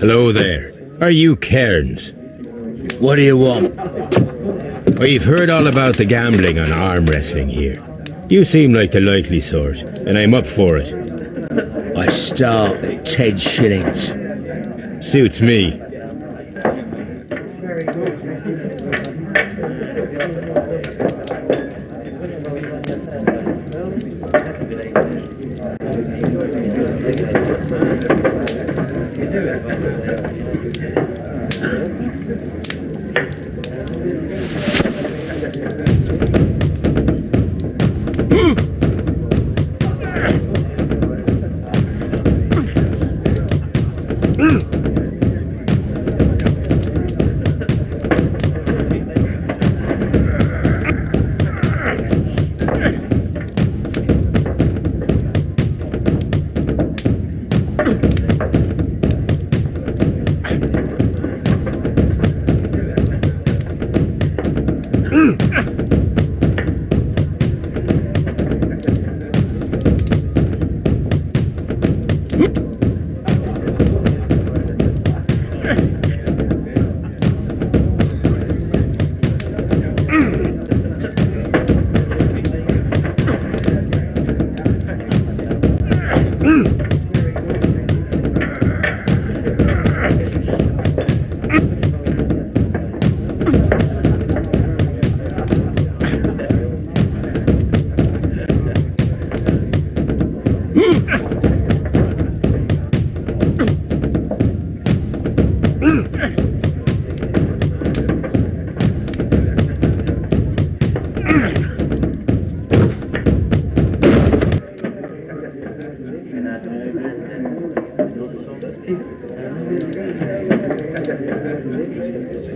Hello there. Are you Cairns? What do you want? We've heard all about the gambling on arm wrestling here. You seem like the likely sort, and I'm up for it. I start at 10 shillings. Suits me.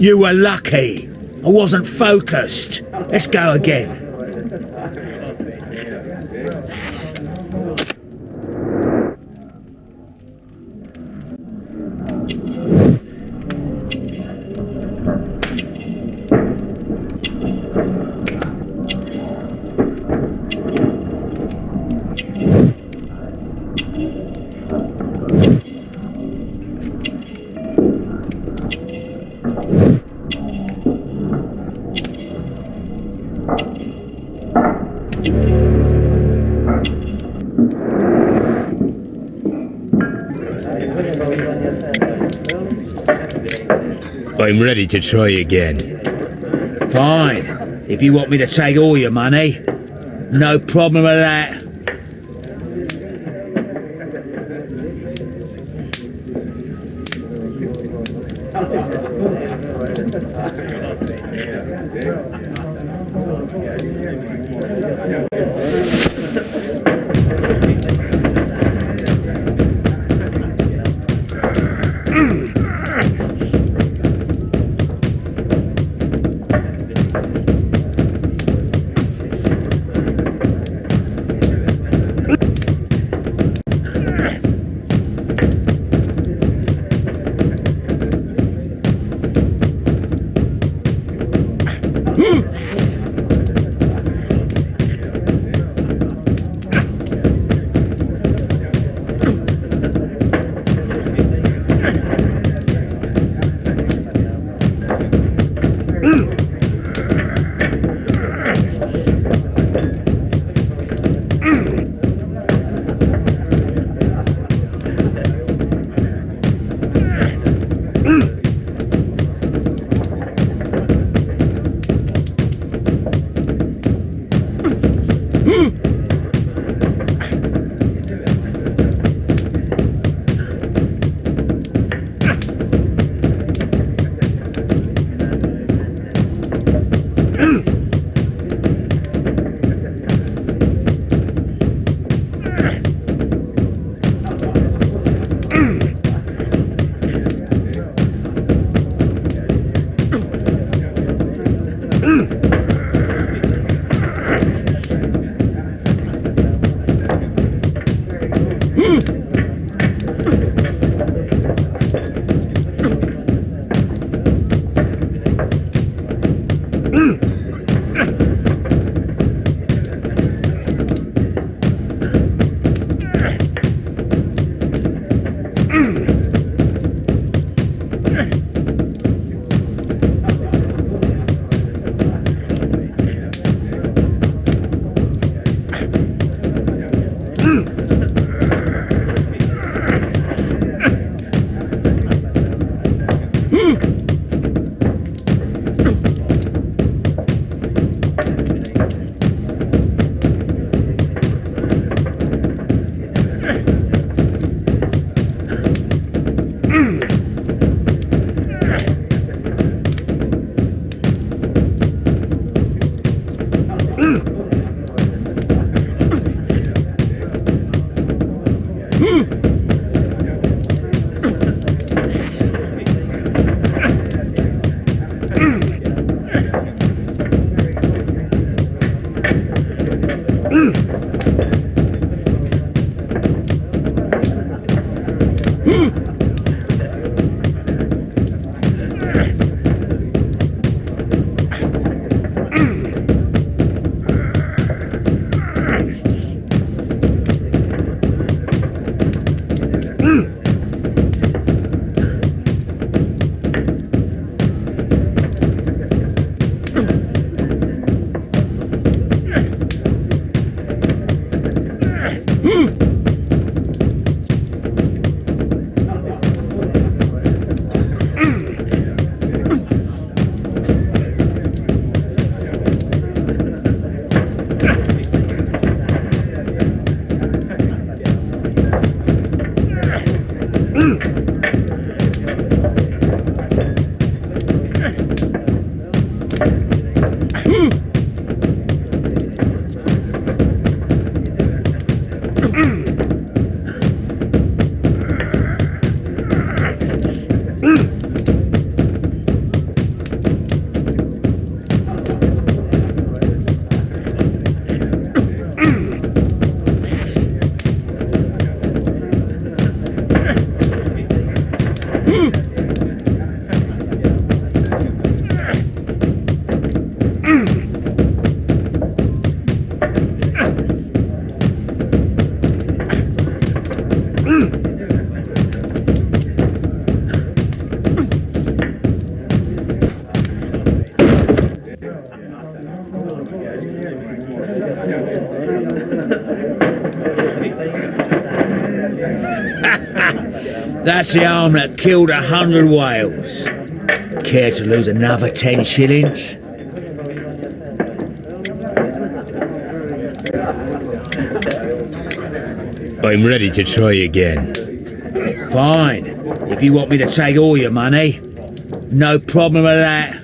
You were lucky. I wasn't focused. Let's go again. I'm ready to try again. Fine. If you want me to take all your money, no problem with that. That's the arm that killed 100 whales. Care to lose another 10 shillings? I'm ready to try again. Fine. If you want me to take all your money, no problem with that.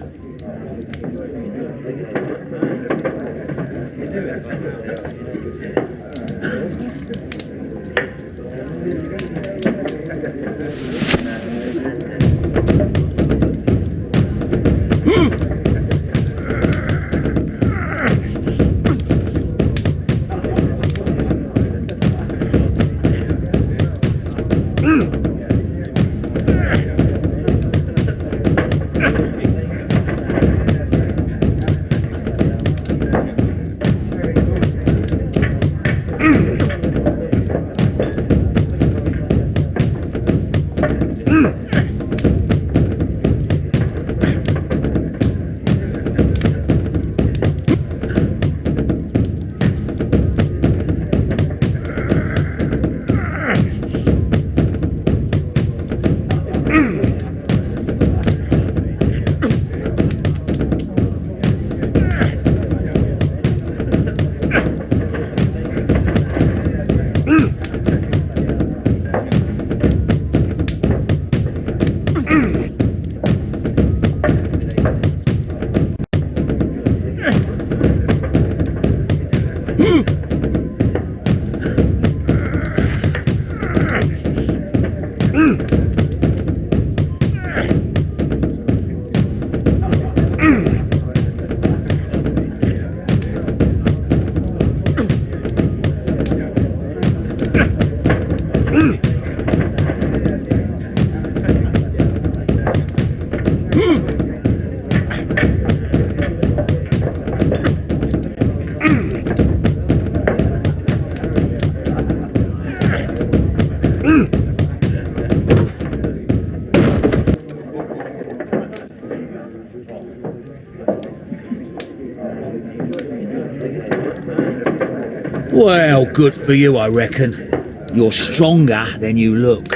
Well, good for you, I reckon. You're stronger than you look.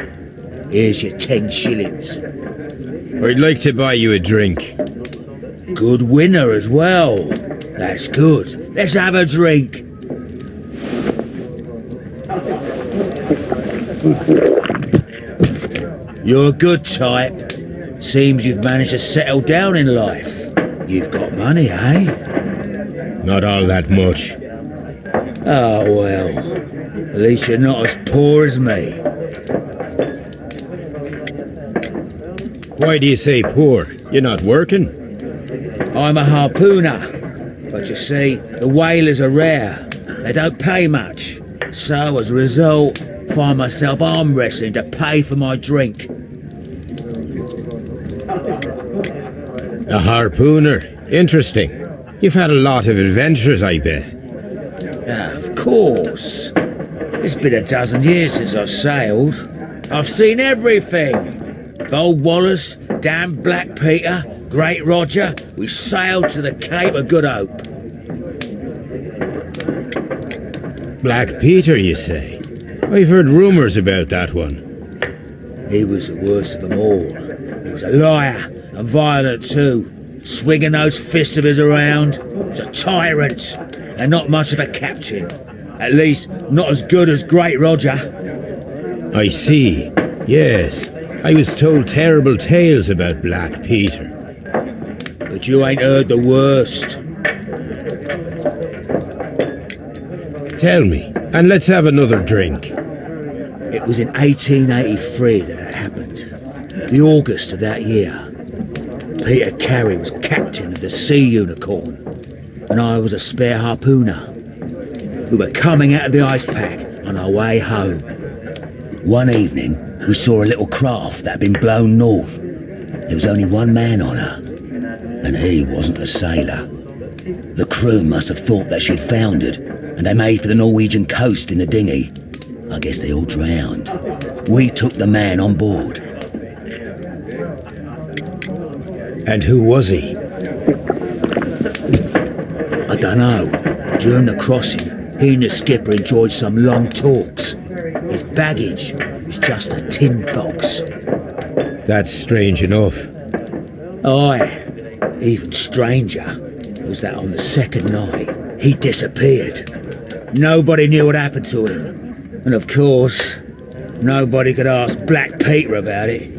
Here's your 10 shillings. I'd like to buy you a drink. Good winner as well. That's good. Let's have a drink. You're a good type. Seems you've managed to settle down in life. You've got money, eh? Not all that much. Oh, well. At least you're not as poor as me. Why do you say poor? You're not working? I'm a harpooner. But you see, the whalers are rare. They don't pay much. So, as a result, find myself arm wrestling to pay for my drink. A harpooner. Interesting. You've had a lot of adventures, I bet. Of course. It's been a dozen years since I've sailed. I've seen everything. Old Wallace, damn Black Peter, Great Roger. We sailed to the Cape of Good Hope. Black Peter, you say? I've heard rumours about that one. He was the worst of them all. He was a liar and violent too, swinging those fists of his around. He was a tyrant and not much of a captain. At least, not as good as Great Roger. I see. Yes, I was told terrible tales about Black Peter. But you ain't heard the worst. Tell me, and let's have another drink. It was in 1883 that it happened. The August of that year. Peter Carey was captain of the Sea Unicorn, and I was a spare harpooner. We were coming out of the ice pack on our way home. One evening, we saw a little craft that had been blown north. There was only one man on her, and he wasn't a sailor. The crew must have thought that she'd foundered, and they made for the Norwegian coast in the dinghy. I guess they all drowned. We took the man on board. And who was he? I don't know. During the crossing, he and the skipper enjoyed some long talks. His baggage was just a tin box. That's strange enough. Aye, even stranger was that on the second night, he disappeared. Nobody knew what happened to him. And of course, nobody could ask Black Peter about it.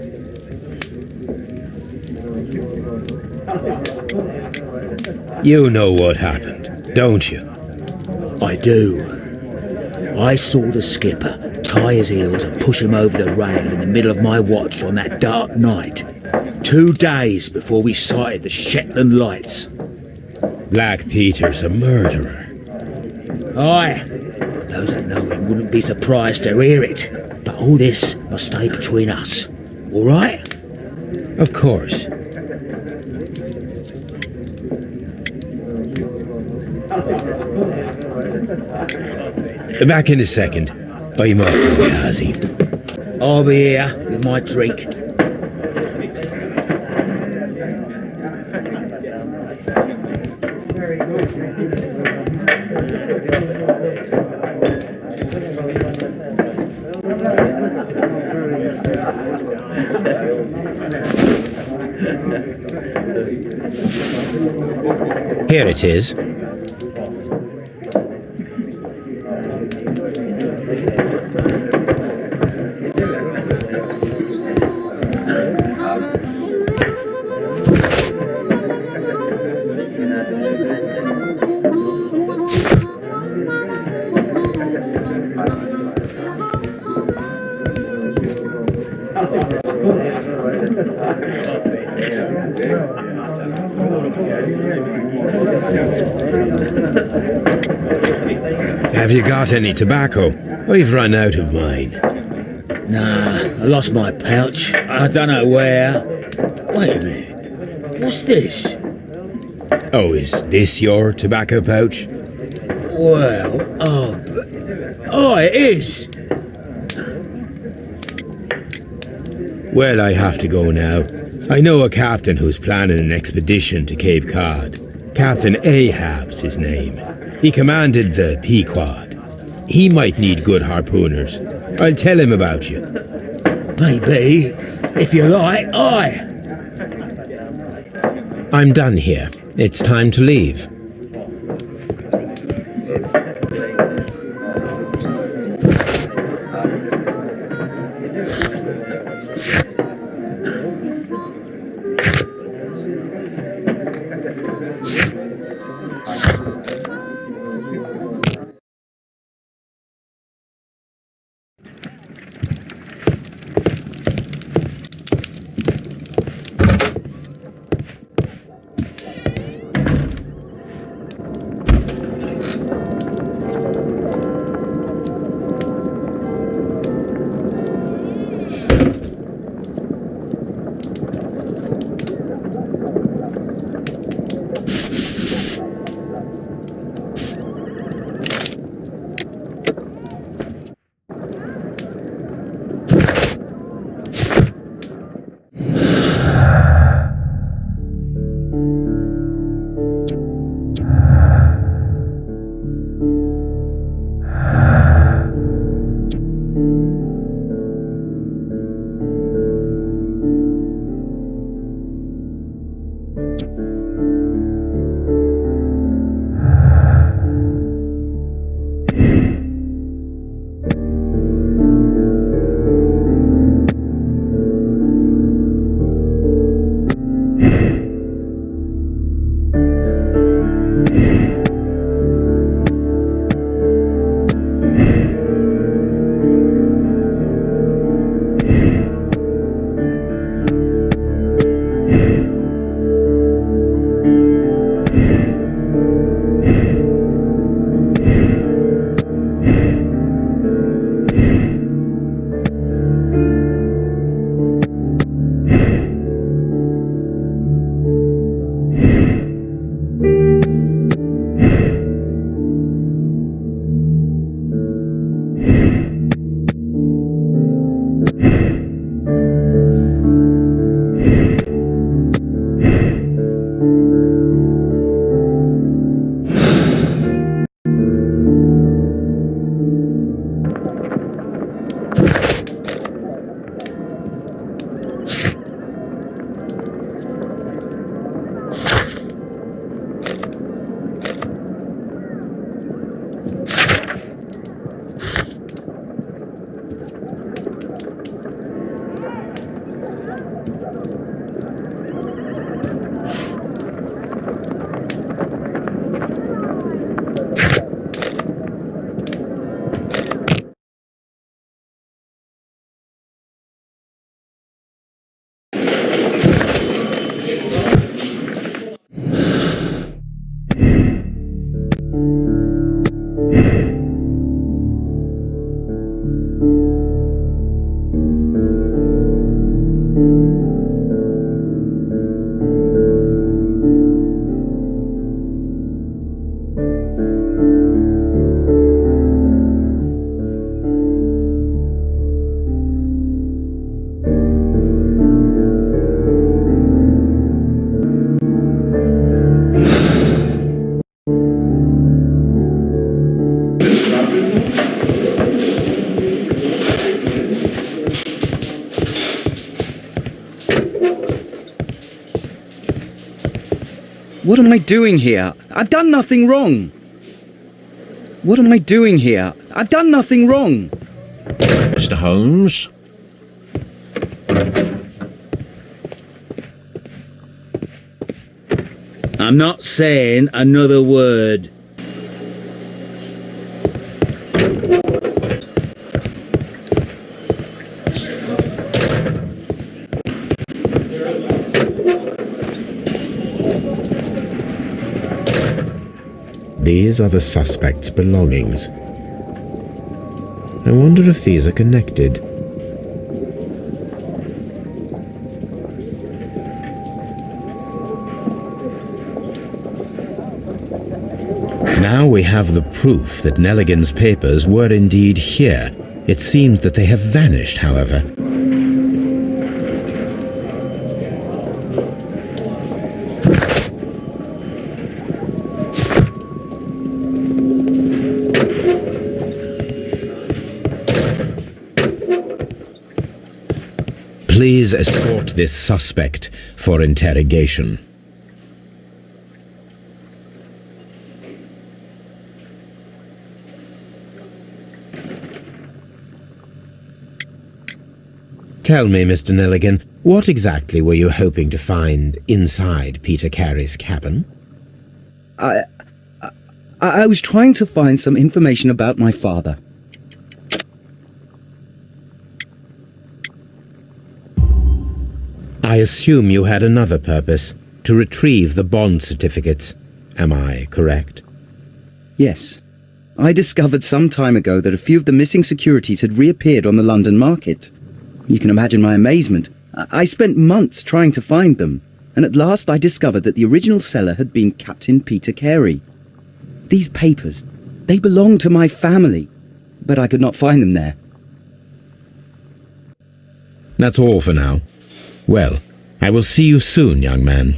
You know what happened, don't you? I do. I saw the skipper tie his heels and push him over the rail in the middle of my watch on that dark night. 2 days before we sighted the Shetland lights. Black Peter's a murderer. Aye. Those that know him wouldn't be surprised to hear it. But all this must stay between us. All right? Of course. Back in a second. I'm off to the Ghazi. I'll be here with my drink. Here it is. Have you got any tobacco? We've run out of mine. Nah, I lost my pouch. I don't know where. Wait a minute. What's this? Oh, is this your tobacco pouch? Well, oh, it is. Well, I have to go now. I know a captain who's planning an expedition to Cape Cod. Captain Ahab's his name. He commanded the Pequod. He might need good harpooners. I'll tell him about you. Maybe. If you like, aye. I'm done here. It's time to leave. What am I doing here? I've done nothing wrong. What am I doing here? I've done nothing wrong. Mr. Holmes? I'm not saying another word. These are the suspect's belongings. I wonder if these are connected. Now we have the proof that Nelligan's papers were indeed here. It seems that they have vanished, however. Please escort this suspect for interrogation. Tell me, Mr. Nelligan, what exactly were you hoping to find inside Peter Carey's cabin? I was trying to find some information about my father. I assume you had another purpose, to retrieve the bond certificates. Am I correct? Yes. I discovered some time ago that a few of the missing securities had reappeared on the London market. You can imagine my amazement. I spent months trying to find them, and at last I discovered that the original seller had been Captain Peter Carey. These papers, they belonged to my family, but I could not find them there. That's all for now. Well, I will see you soon, young man.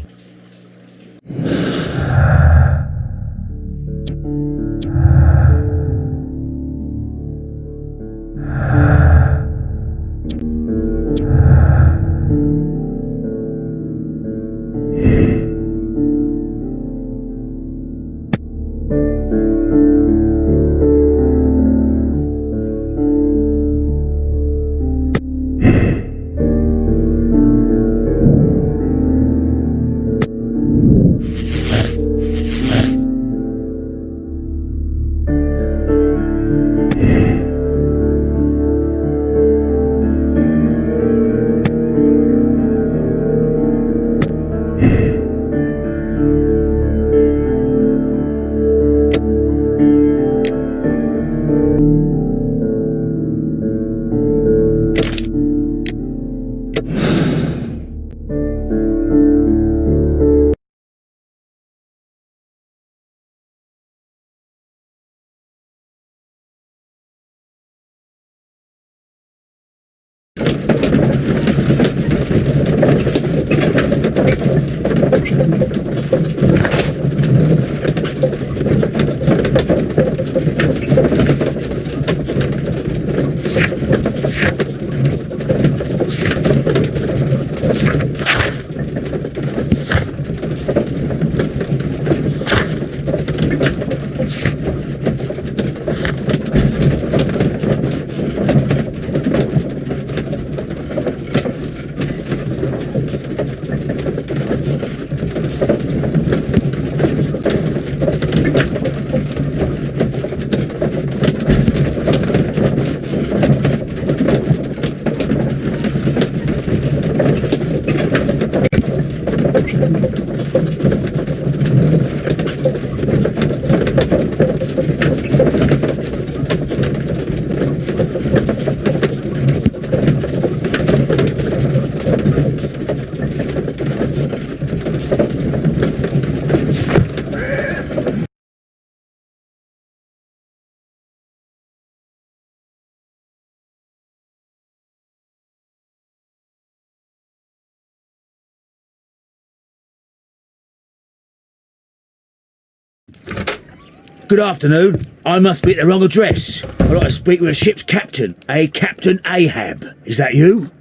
Good afternoon. I must be at the wrong address. I'd like to speak with a ship's captain, a Captain Ahab. Is that you?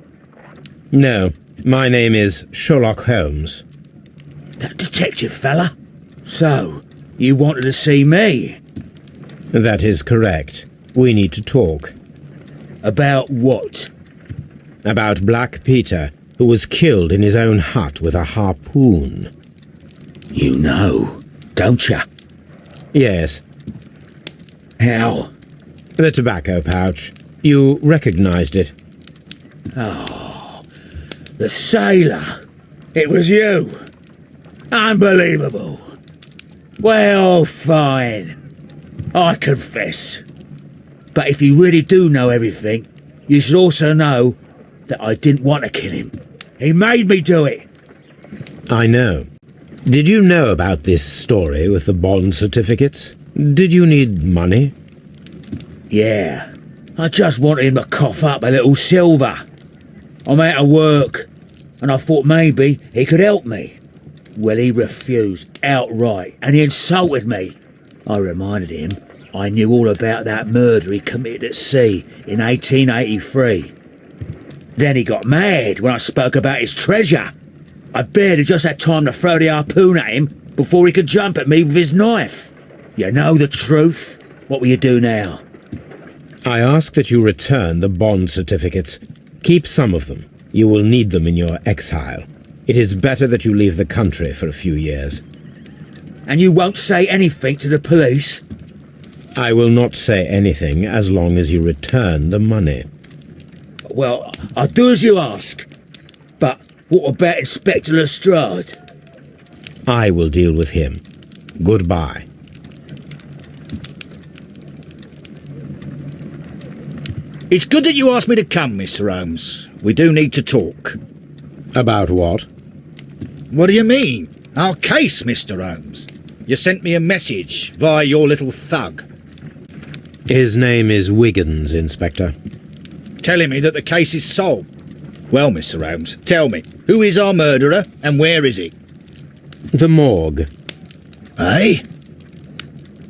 No, My name is Sherlock Holmes. That detective fella? So, you wanted to see me? That is correct. We need to talk. About what? About Black Peter, who was killed in his own hut with a harpoon. You know, don't ya? Yes, How? the tobacco pouch. You recognized it. The sailor. It was you. Unbelievable. Well, fine. I confess. But if you really do know everything, you should also know that I didn't want to kill him. He made me do it. I know. Did you know about this story with the bond certificates? Did you need money? Yeah. I just wanted him to cough up a little silver. I'm out of work, and I thought maybe he could help me. Well, he refused outright, and he insulted me. I reminded him I knew all about that murder he committed at sea in 1883. Then he got mad when I spoke about his treasure. I barely just had time to throw the harpoon at him before he could jump at me with his knife. You know the truth. What will you do now? I ask that you return the bond certificates. Keep some of them. You will need them in your exile. It is better that you leave the country for a few years. And you won't say anything to the police? I will not say anything as long as you return the money. Well, I'll do as you ask. But what about Inspector Lestrade? I will deal with him. Goodbye. It's good that you asked me to come, Mr. Holmes. We do need to talk. About what? What do you mean? Our case, Mr. Holmes. You sent me a message via your little thug, His name is Wiggins, Inspector. telling me that the case is solved. Well, Mr. Holmes, tell me, who is our murderer and where is he? The morgue. Eh?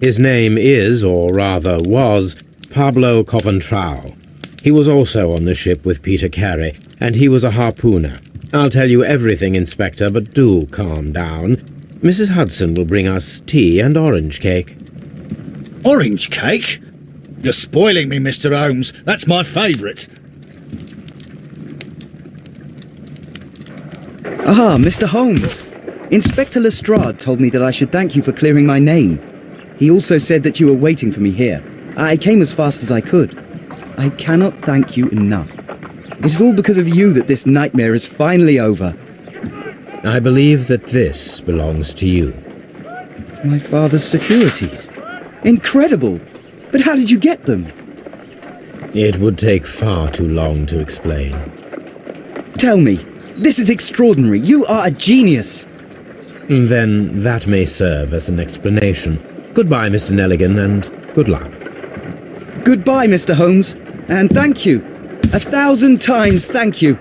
His name is, or rather was, Pablo Coventral. He was also on the ship with Peter Carey, and he was a harpooner. I'll tell you everything, Inspector, but do calm down. Mrs. Hudson will bring us tea and orange cake. Orange cake? You're spoiling me, Mr. Holmes. That's my favourite. Ah, Mr. Holmes. Inspector Lestrade told me that I should thank you for clearing my name. He also said that you were waiting for me here. I came as fast as I could. I cannot thank you enough. It is all because of you that this nightmare is finally over. I believe that this belongs to you. My father's securities. Incredible! But how did you get them? It would take far too long to explain. Tell me. This is extraordinary. You are a genius. Then that may serve as an explanation. Goodbye, Mr. Nelligan, and good luck. Goodbye, Mr. Holmes. And thank you. 1,000 times thank you.